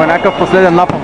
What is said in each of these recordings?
за някакъв последен напън.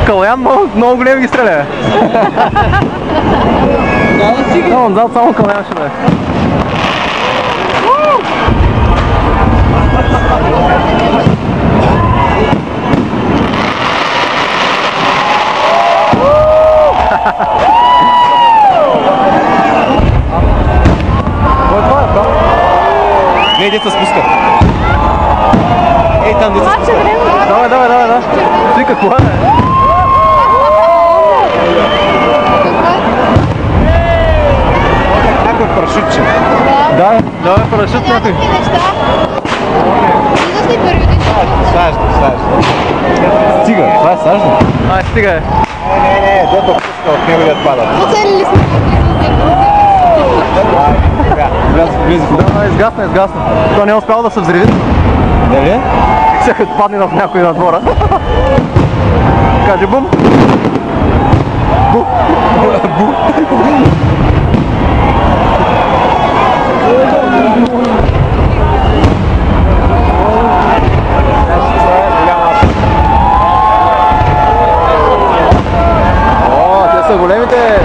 Калян много големи ги стреля. Но отзад само Калян ще даде. Ей, деца спуска. Ей, там деца спуска. Давай. Ти какво е? Някой парашютче. Да, парашют някой. Сажда. Стига, това е сажда. Ай, стига е. Не, дето пуска от него да отпада. Оцелили сме. Влез. Да, изгасна. То не е успяло да се взриви. Дали? Сега падне в някой на двора. Каже бум. Бу. О, те са големите.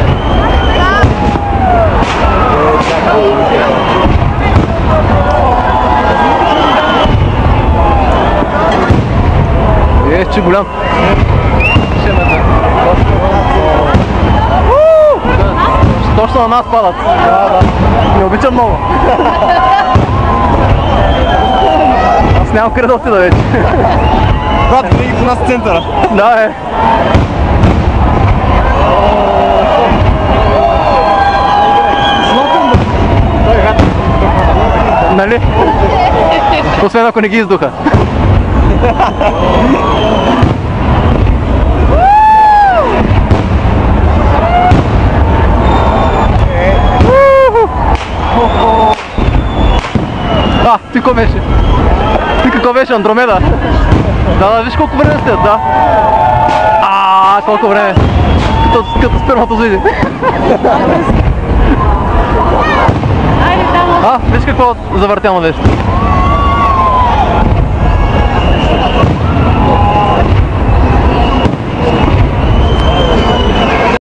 Че голям. Точно на нас падат. Да. Не обичам много. Аз нямам къде да отида вече. Брат, винаги по нас центъра. Да, е. Нали? Освен ако не ги издуха. Ти какво беше? Ти какво беше? Андромеда? Да, виж колко време стоят, да. Колко време. Като сперматозоиди. Виж какво завъртяно беше.